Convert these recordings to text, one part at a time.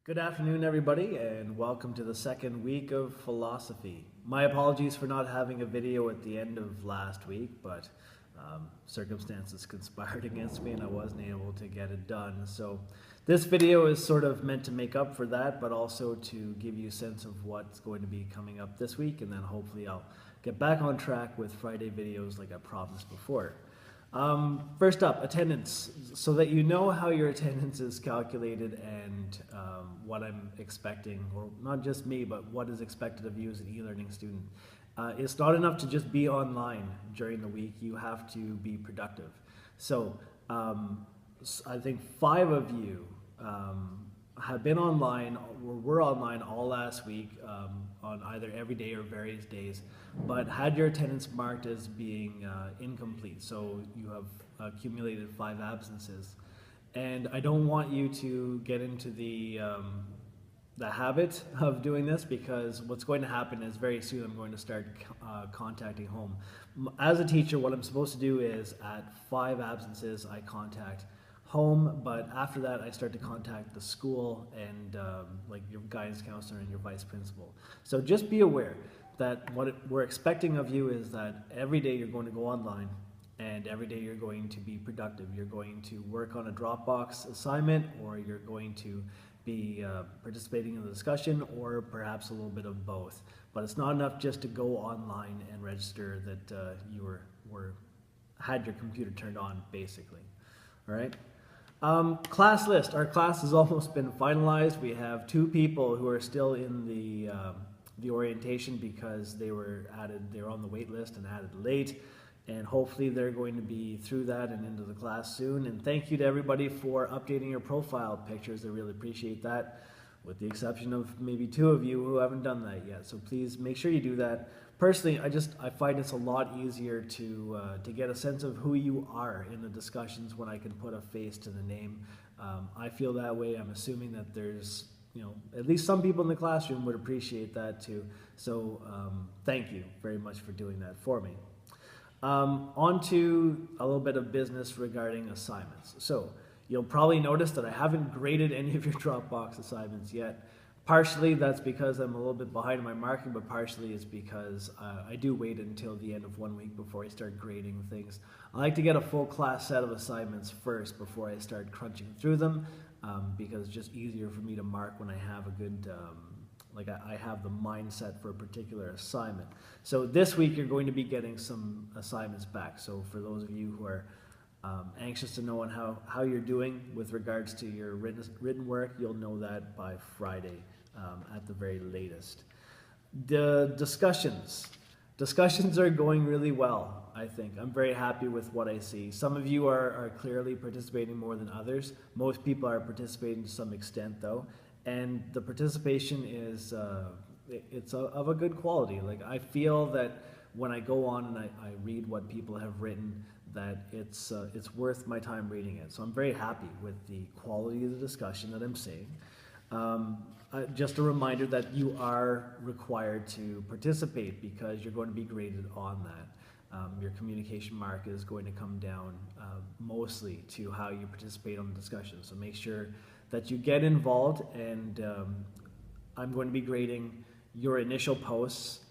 Good afternoon, everybody, and welcome to the second week of philosophy. My apologies for not having a video at the end of last week, but circumstances conspired against me and I wasn't able to get it done. So this video is sort of meant to make up for that, but also to give you a sense of what's going to be coming up this week, and then hopefully I'll get back on track with Friday videos like I promised before. First up, attendance, so that you know how your attendance is calculated and what I'm expecting, or not just me, but what is expected of you as an e-learning student. It's not enough to just be online during the week, you have to be productive. So I think 5 of you have been online, or were online all last week on either every day or various days, but had your attendance marked as being incomplete. So you have accumulated 5 absences. And I don't want you to get into the habit of doing this, because what's going to happen is very soon I'm going to start contacting home. As a teacher, what I'm supposed to do is at 5 absences, I contact home, but after that I start to contact the school and like your guidance counselor and your vice principal. So just be aware that what we're expecting of you is that every day you're going to go online, and every day you're going to be productive. You're going to work on a Dropbox assignment, or you're going to be participating in the discussion, or perhaps a little bit of both. But it's not enough just to go online and register that you had your computer turned on, basically. All right. Class list. Our class has almost been finalized. We have 2 people who are still in the orientation because they were on the wait list and added late. And hopefully they're going to be through that and into the class soon. And thank you to everybody for updating your profile pictures. I really appreciate that, with the exception of maybe 2 of you who haven't done that yet. So please make sure you do that. Personally, I find it's a lot easier to get a sense of who you are in the discussions when I can put a face to the name. I feel that way. I'm assuming that there's, at least some people in the classroom would appreciate that too. So thank you very much for doing that for me. On to a little bit of business regarding assignments. So you'll probably notice that I haven't graded any of your Dropbox assignments yet. Partially that's because I'm a little bit behind in my marking, but partially it's because I do wait until the end of 1 week before I start grading things. I like to get a full class set of assignments first before I start crunching through them, because it's just easier for me to mark when I have a good I have the mindset for a particular assignment. So this week you're going to be getting some assignments back. So for those of you who are anxious to know on how you're doing with regards to your written work, you'll know that by Friday at the very latest. The discussions are going really well, I think. I'm very happy with what I see. Some of you are clearly participating more than others. Most people are participating to some extent though. And the participation is it's of a good quality. Like, I feel that when I go on and I read what people have written, that it's worth my time reading it. So I'm very happy with the quality of the discussion that I'm seeing. Just a reminder that you are required to participate, because you're going to be graded on that. Your communication mark is going to come down mostly to how you participate on the discussion. So make sure that you get involved, and I'm going to be grading your initial posts.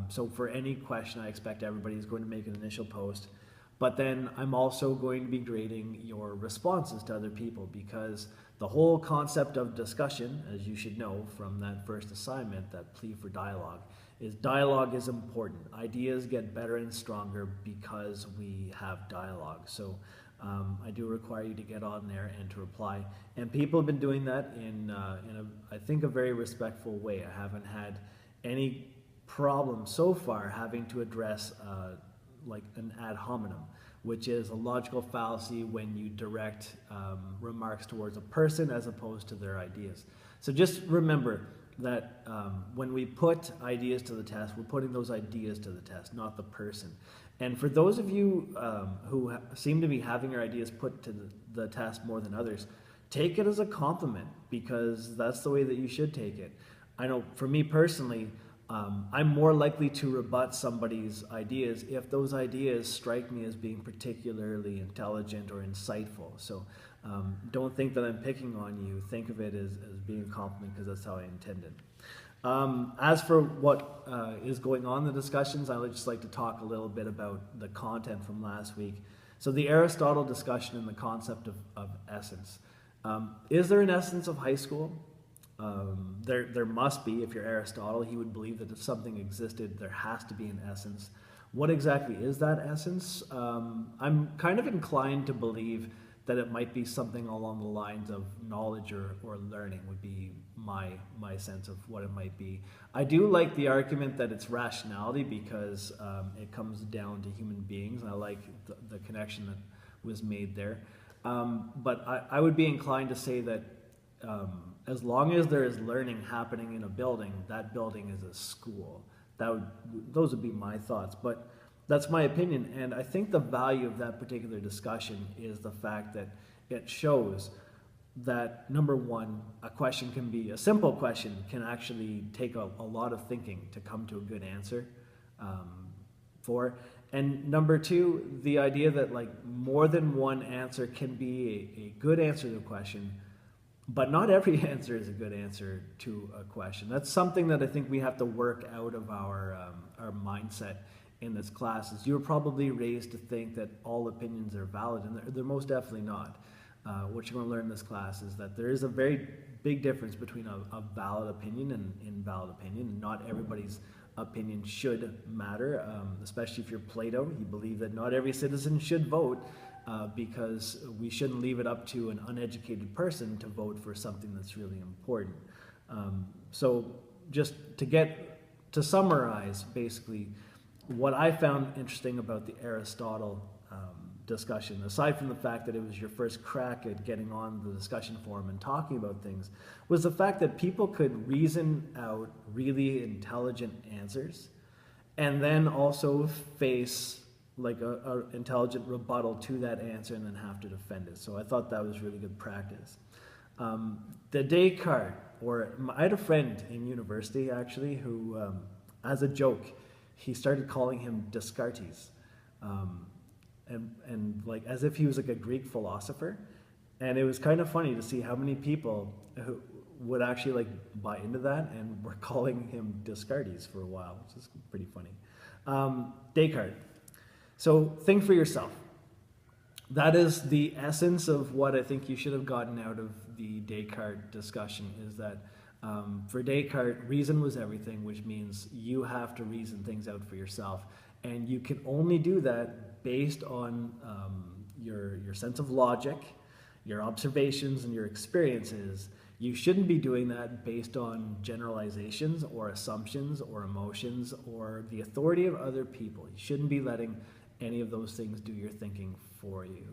So for any question, I expect everybody is going to make an initial post, but then I'm also going to be grading your responses to other people, because the whole concept of discussion, as you should know from that first assignment, that plea for dialogue is important. Ideas get better and stronger because we have dialogue. So I do require you to get on there and to reply. And people have been doing that in I think, a very respectful way. I haven't had any problem so far having to address like an ad hominem, which is a logical fallacy when you direct remarks towards a person as opposed to their ideas. So just remember that when we put ideas to the test, we're putting those ideas to the test, not the person. And for those of you who seem to be having your ideas put to the test more than others, take it as a compliment, because that's the way that you should take it. I know for me personally, I'm more likely to rebut somebody's ideas if those ideas strike me as being particularly intelligent or insightful. So don't think that I'm picking on you. Think of it as being a compliment, because that's how I intended. As for what is going on in the discussions, I would just like to talk a little bit about the content from last week. So the Aristotle discussion and the concept of essence. Is there an essence of high school? There must be. If you're Aristotle, he would believe that if something existed, there has to be an essence. What exactly is that essence? I'm kind of inclined to believe that it might be something along the lines of knowledge or learning would be my sense of what it might be. I do like the argument that it's rationality, because it comes down to human beings, and I like the connection that was made there. But I would be inclined to say that as long as there is learning happening in a building, that building is a school. Those would be my thoughts, but that's my opinion. And I think the value of that particular discussion is the fact that it shows that, number one, a simple question can actually take a lot of thinking to come to a good answer for. And number two, the idea that like more than one answer can be a good answer to a question, but not every answer is a good answer to a question. That's something that I think we have to work out of our mindset in this class. Is you're probably raised to think that all opinions are valid, and they're most definitely not. What you're going to learn in this class is that there is a very big difference between a valid opinion and invalid opinion. Not everybody's opinion should matter, especially if you're Plato. You believe that not every citizen should vote, because we shouldn't leave it up to an uneducated person to vote for something that's really important. So just to summarize, basically, what I found interesting about the Aristotle discussion, aside from the fact that it was your first crack at getting on the discussion forum and talking about things, was the fact that people could reason out really intelligent answers and then also face like a intelligent rebuttal to that answer and then have to defend it. So I thought that was really good practice. The Descartes, I had a friend in university actually who, as a joke, he started calling him Descartes, and like as if he was like a Greek philosopher. And it was kind of funny to see how many people who would actually like buy into that and were calling him Descartes for a while, which is pretty funny. Descartes. So think for yourself. That is the essence of what I think you should have gotten out of the Descartes discussion, is that for Descartes, reason was everything, which means you have to reason things out for yourself. And you can only do that based on your sense of logic, your observations, and your experiences. You shouldn't be doing that based on generalizations or assumptions or emotions or the authority of other people. You shouldn't be letting any of those things do your thinking for you.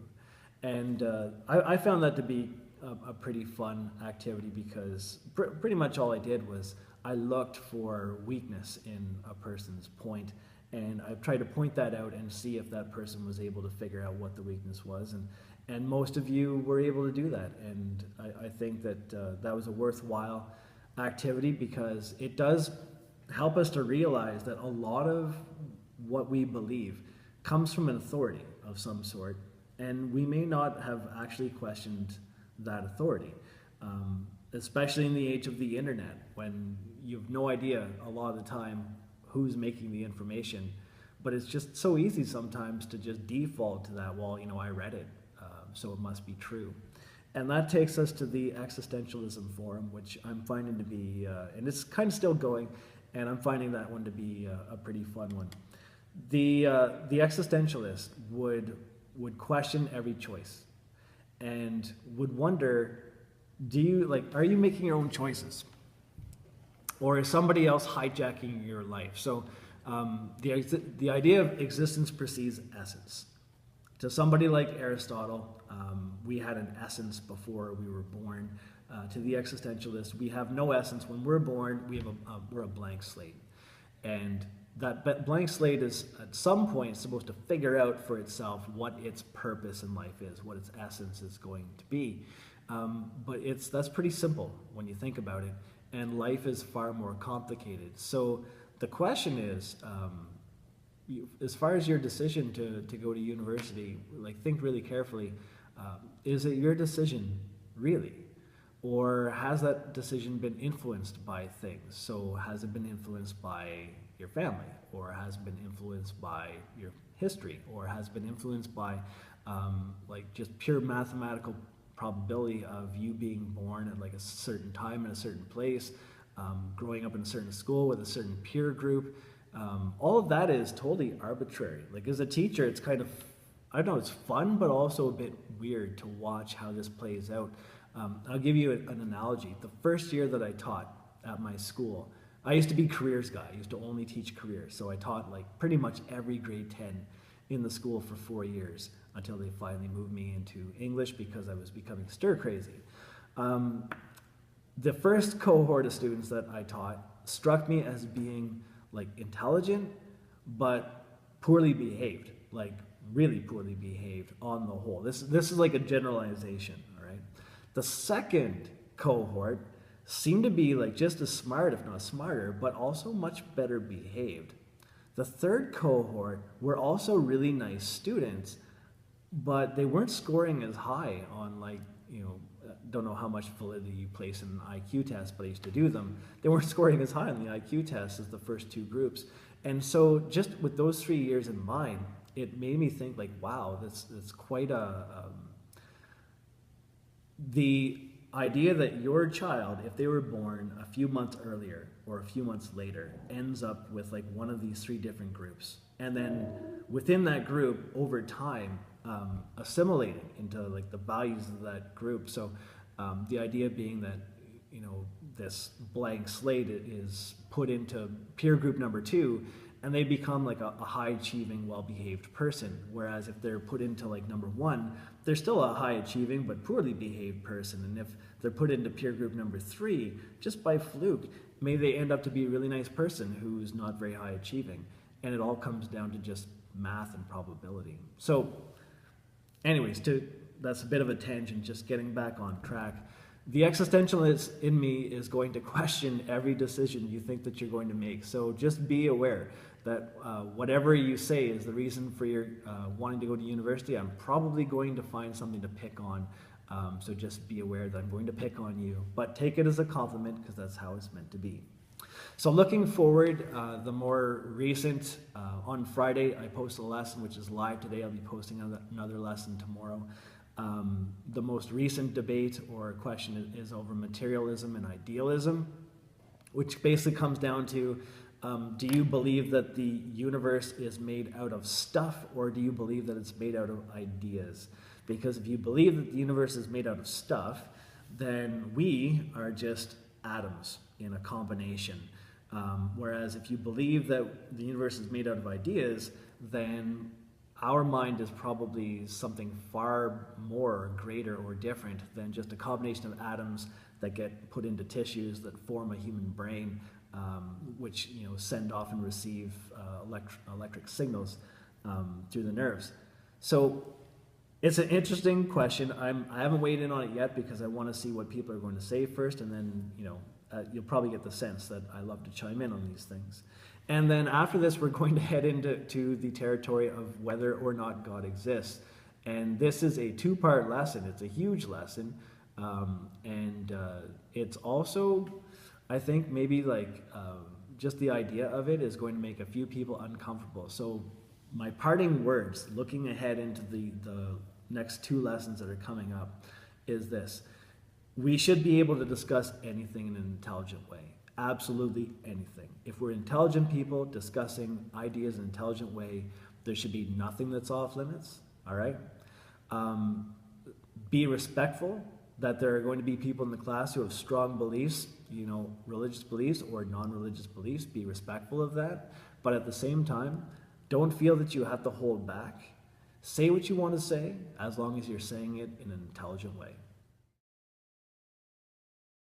And I found that to be a pretty fun activity, because pretty much all I did was I looked for weakness in a person's point, and I tried to point that out and see if that person was able to figure out what the weakness was. And most of you were able to do that. And I think that that was a worthwhile activity, because it does help us to realize that a lot of what we believe comes from an authority of some sort, and we may not have actually questioned that authority, especially in the age of the internet, when you have no idea a lot of the time who's making the information. But it's just so easy sometimes to just default to that, well, I read it, so it must be true. And that takes us to the existentialism forum, which I'm finding to be, and it's kind of still going, and I'm finding that one to be a pretty fun one. The existentialist would question every choice and would wonder, are you making your own choices? Or is somebody else hijacking your life? So the idea of existence precedes essence. To somebody like Aristotle, we had an essence before we were born. To the existentialist, we have no essence. When we're born, we're a blank slate. And that blank slate is at some point supposed to figure out for itself what its purpose in life is, what its essence is going to be. But that's pretty simple when you think about it, and life is far more complicated. So the question is, as far as your decision to go to university, like think really carefully. Is it your decision, really? Or has that decision been influenced by things? So has it been influenced by your family? Or has it been influenced by your history? Or has it been influenced by like just pure mathematical probability of you being born at like a certain time in a certain place, growing up in a certain school with a certain peer group? All of that is totally arbitrary. Like as a teacher, it's kind of, I don't know, it's fun, but also a bit weird to watch how this plays out. I'll give you an analogy. The first year that I taught at my school, I used to be careers guy. I used to only teach careers. So I taught like pretty much every grade 10 in the school for 4 years until they finally moved me into English because I was becoming stir crazy. The first cohort of students that I taught struck me as being like intelligent, but poorly behaved, like really poorly behaved on the whole. This is like a generalization, all right? The second cohort seemed to be like just as smart, if not smarter, but also much better behaved. The third cohort were also really nice students, but they weren't scoring as high on like, don't know how much validity you place in an IQ test, but I used to do them. They weren't scoring as high on the IQ test as the first two groups. And so just with those 3 years in mind, it made me think like, wow, that's quite the idea that your child, if they were born a few months earlier or a few months later, ends up with like one of these 3 different groups. And then within that group, over time, assimilating into like the values of that group. So the idea being that, this blank slate is put into peer group number 2, and they become like a high-achieving, well-behaved person. Whereas if they're put into like number 1, they're still a high-achieving but poorly behaved person. And if they're put into peer group number 3, just by fluke, maybe they end up to be a really nice person who's not very high-achieving. And it all comes down to just math and probability. So anyways, that's a bit of a tangent, just getting back on track. The existentialist in me is going to question every decision you think that you're going to make. So just be aware that whatever you say is the reason for your wanting to go to university, I'm probably going to find something to pick on. So just be aware that I'm going to pick on you, but take it as a compliment because that's how it's meant to be. So looking forward, the more recent, on Friday, I post a lesson which is live today. I'll be posting another lesson tomorrow. The most recent debate or question is over materialism and idealism, which basically comes down to, do you believe that the universe is made out of stuff, or do you believe that it's made out of ideas? Because if you believe that the universe is made out of stuff, then we are just atoms in a combination. Whereas if you believe that the universe is made out of ideas, then our mind is probably something far more greater or different than just a combination of atoms that get put into tissues that form a human brain, which send off and receive electric signals through the nerves. So it's an interesting question. I haven't weighed in on it yet because I want to see what people are going to say first, and then you'll probably get the sense that I love to chime in on these things. And then after this, we're going to head into the territory of whether or not God exists. And this is a 2-part lesson. It's a huge lesson. And it's also, I think, maybe like just the idea of it is going to make a few people uncomfortable. So my parting words, looking ahead into the next 2 lessons that are coming up, is this. We should be able to discuss anything in an intelligent way. Absolutely anything. If we're intelligent people discussing ideas in an intelligent way, there should be nothing that's off limits, all right? Be respectful that there are going to be people in the class who have strong beliefs, religious beliefs or non-religious beliefs. Be respectful of that. But at the same time, don't feel that you have to hold back. Say what you want to say as long as you're saying it in an intelligent way.